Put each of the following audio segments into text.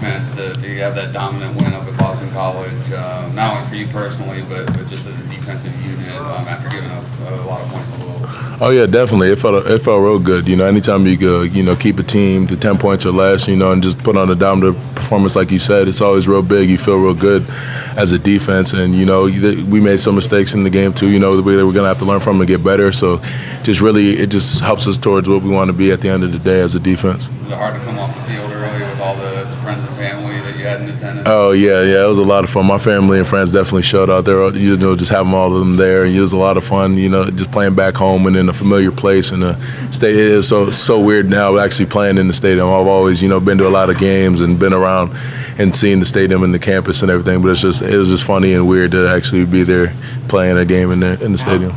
defense to have that dominant win up at Boston College, not only for you personally, but just as a defensive unit after giving up a lot of points in Louisville? Oh yeah, definitely. It felt real good. Anytime you could, keep a team to 10 points or less, and just put on a dominant performance like you said, it's always real big. You feel real good as a defense, and we made some mistakes in the game too. That we're gonna have to learn from and get better. So, it just helps us towards what we want to be at the end of the day as a defense. Was it hard to come off the field early with all the friends and family that you had in attendance? Oh yeah, it was a lot of fun. My family and friends definitely showed out there. Just having all of them there, it was a lot of fun. Just playing back home and in a familiar place in the state. It is so weird now actually playing in the stadium. I've always been to a lot of games and been around and seeing the stadium and the campus and everything. But it was just funny and weird to actually be there playing a game in the stadium.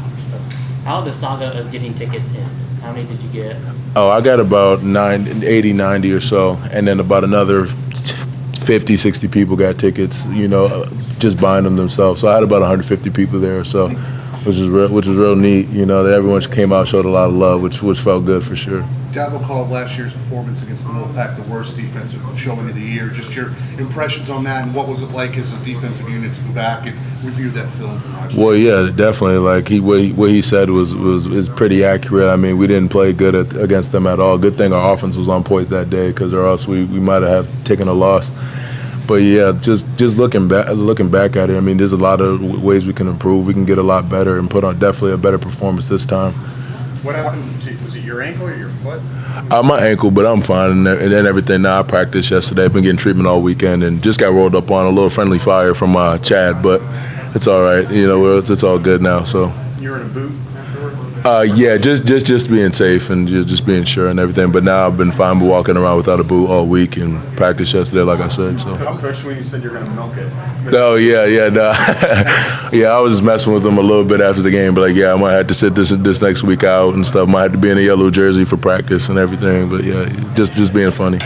How the saga of getting tickets in? How many did you get? Oh, I got about 80, 90 or so, and then about another 50, 60 people got tickets, just buying them themselves. So I had about 150 people there, so which was real neat. That everyone came out, showed a lot of love, which felt good for sure. Dabo called last year's performance against the Wolfpack the worst defensive showing of the year. Just your impressions on that, and what was it like as a defensive unit to go back and review that film from last year? Well, yeah, definitely. Like what he said is pretty accurate. I mean, we didn't play good against them at all. Good thing our offense was on point that day, because or else we might have taken a loss. But yeah, just looking back at it, I mean, there's a lot of ways we can improve. We can get a lot better and put on definitely a better performance this time. What happened to you? Was it your ankle or your foot? My ankle, but I'm fine and then everything. Now I practiced yesterday. I've been getting treatment all weekend and just got rolled up on a little friendly fire from Chad, but it's all right. It's all good now. So. You're in a boot afterward? Yeah, just being safe and just being sure and everything. But now I've been fine walking around without a boot all week and practiced yesterday, like I said. So. I'm pushing when you said you're going to milk it. Oh yeah, no. Yeah, I was just messing with them a little bit after the game, but I might have to sit this next week out and stuff. Might have to be in a yellow jersey for practice and everything. But yeah, just being funny.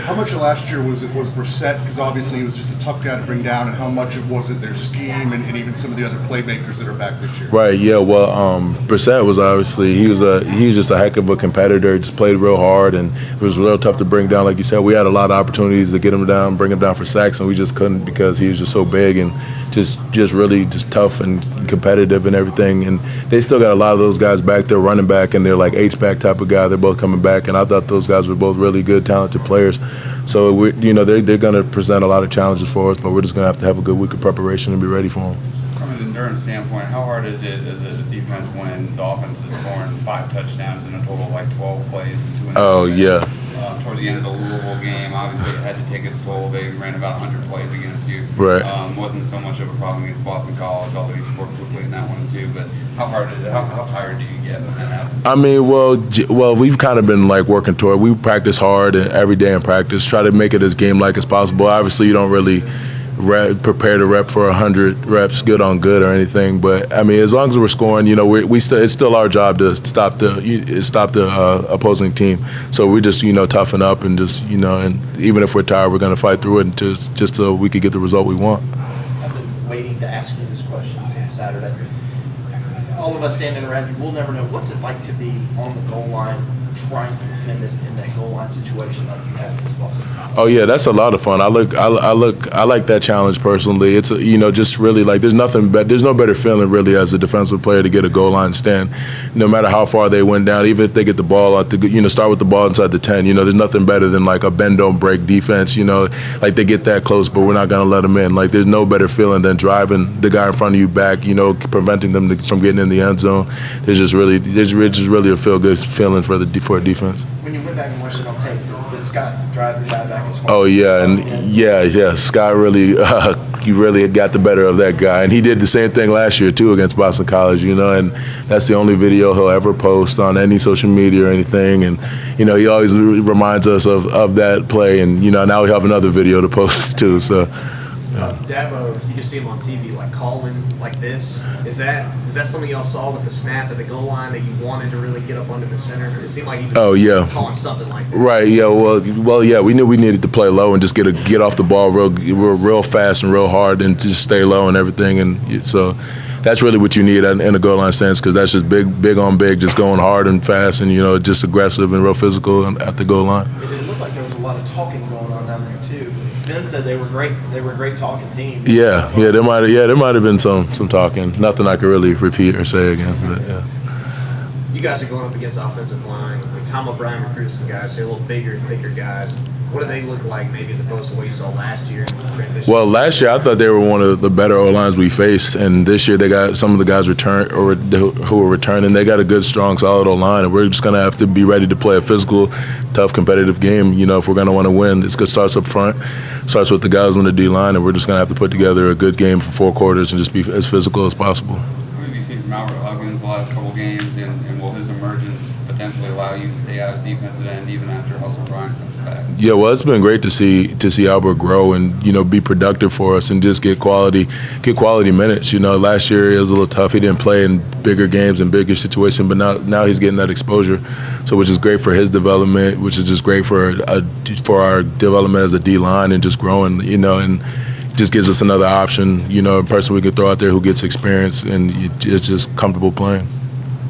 How much of last year was Brissett? Because obviously he was just a tough guy to bring down, and how much was it their scheme and even some of the other playmakers that are back this year? Right. Yeah. Well, Brissett was obviously he was just a heck of a competitor. Just played real hard, and it was real tough to bring down. Like you said, we had a lot of opportunities to get him down, bring him down for sacks, and we just couldn't because he was just so big and just really just tough and competitive and everything. And they still got a lot of those guys back there running back, and they're like H-back type of guy. They're both coming back, and I thought those guys were both really good, talented players. So they're going to present a lot of challenges for us, but we're just going to have a good week of preparation and be ready for them. From an endurance standpoint, how hard is it as a defense when the offense is scoring 5 touchdowns in a total of like 12 plays and 2 minutes? Oh yeah. Towards the end of the Louisville game, obviously it had to take its toll. They ran about 100 plays against you. Right. Wasn't so much of a problem against Boston College, although you scored quickly in that one too. But how tired do you get when that happens? I mean, well, we've kind of been like working toward. We practice hard every day in practice. Try to make it as game-like as possible. Obviously, you don't really prepare to rep for 100 reps, good on good or anything. But I mean, as long as we're scoring, it's still our job to stop the opposing team. So we just toughen up and just and even if we're tired, we're going to fight through it just so we could get the result we want. I've been waiting to ask you this question since Saturday. All of us standing around you, we'll never know what's it like to be on the goal line, trying to defend this in that goal line situation like you have this Boston. Oh yeah, that's a lot of fun. I like that challenge personally. It's just really like there's no better feeling really as a defensive player to get a goal line stand, no matter how far they went down. Even if they get the ball out, start with the ball inside the 10. There's nothing better than like a bend don't break defense. Like they get that close, but we're not gonna let them in. Like there's no better feeling than driving the guy in front of you back. Preventing them from getting in the end zone. There's just really a feel good feeling for a defense. When you went back and watched it on tape, did Scott drive the guy back as far? Oh yeah, and yeah, Scott really, he really got the better of that guy, and he did the same thing last year too against Boston College, and that's the only video he'll ever post on any social media or anything, and he always reminds us of that play, and now we have another video to post too, so. Dabo, you can see him on TV like calling like this. Is that something y'all saw with the snap at the goal line that you wanted to really get up under the center? It seemed like he was calling something like that. Right. Yeah. Well. Yeah. We knew we needed to play low and just get off the ball real fast and real hard and just stay low and everything. And so that's really what you need in a goal line stance because that's just big on big, just going hard and fast and just aggressive and real physical at the goal line. It looked like there was a lot lot of talking going on down there too. Ben said they were great. They were a great talking team. Yeah, there might have been some talking. Nothing I could really repeat or say again. But yeah. You guys are going up against offensive line. Like Tom O'Brien recruited some guys. They're a little bigger, thicker guys. What do they look like, maybe as opposed to what you saw last year in the transition? Well, last year I thought they were one of the better O-lines we faced, and this year they got some of the guys who were returning. They got a good, strong, solid O-line, and we're just going to have to be ready to play a physical, tough, competitive game. You know, if we're going to want to win, it starts up front, starts with the guys on the D-line, and we're just going to have to put together a good game for 4 quarters and just be as physical as possible. What have you seen from Albert Huggins the last couple games, and will his emergence potentially allow you to stay out of defensive end even after Russell Bryan comes back? Yeah, well, it's been great to see Albert grow and, you know, be productive for us and just get quality minutes. You know, last year it was a little tough. He didn't play in bigger games and bigger situations, but now he's getting that exposure, so which is great for his development, which is just great for our development as a D-line and just growing, you know, and just gives us another option, you know, a person we could throw out there who gets experience and is just comfortable playing.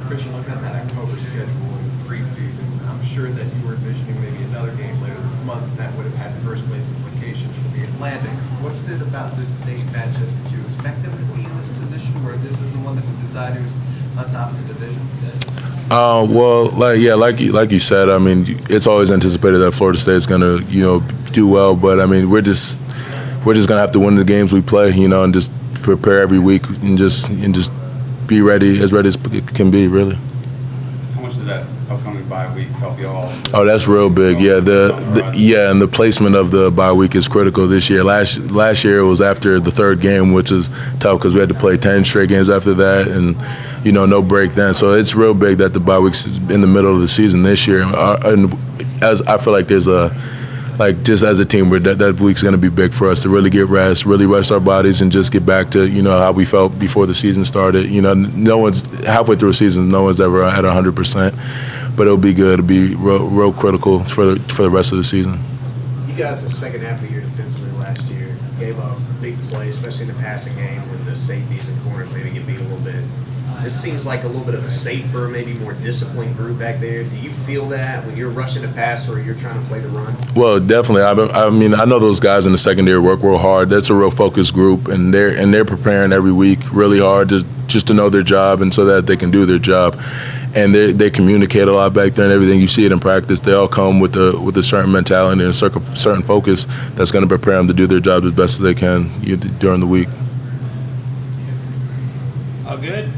Christian, looking at that October schedule in preseason, I'm sure that you were envisioning maybe another game later this month that would have had first place implications for the Atlantic. What's it about this state matchup that you expect them to be in this position, where this is the one that would decide who's on top of the division? Well, like you said, I mean, it's always anticipated that Florida State's gonna, you know, do well, but I mean, we're just gonna have to win the games we play, you know, and just prepare every week and just be ready as it can be, really. How much does that upcoming bye week help you all? Oh, that's real big. Yeah, and the placement of the bye week is critical this year. Last year it was after the 3rd game, which is tough because we had to play 10 straight games after that, and you know, no break then. So it's real big that the bye week's in the middle of the season this year. And as I feel like there's just as a team, that week's going to be big for us to really get rest, really rest our bodies, and just get back to, you know, how we felt before the season started. You know, no one's halfway through a season, no one's ever at 100%, but it'll be good. It'll be real critical for the rest of the season. You guys, the second half of the year defensively last year, gave up big plays, especially in the passing game with the safeties and corners maybe get beat a little bit. This seems like a little bit of a safer, maybe more disciplined group back there. Do you feel that when you're rushing to pass or you're trying to play the run? Well, definitely. I mean, I know those guys in the secondary work real hard. That's a real focused group, and they're preparing every week really hard just to know their job and so that they can do their job. And they communicate a lot back there and everything. You see it in practice. They all come with a certain mentality and a certain focus that's going to prepare them to do their job as best as they can during the week. All good?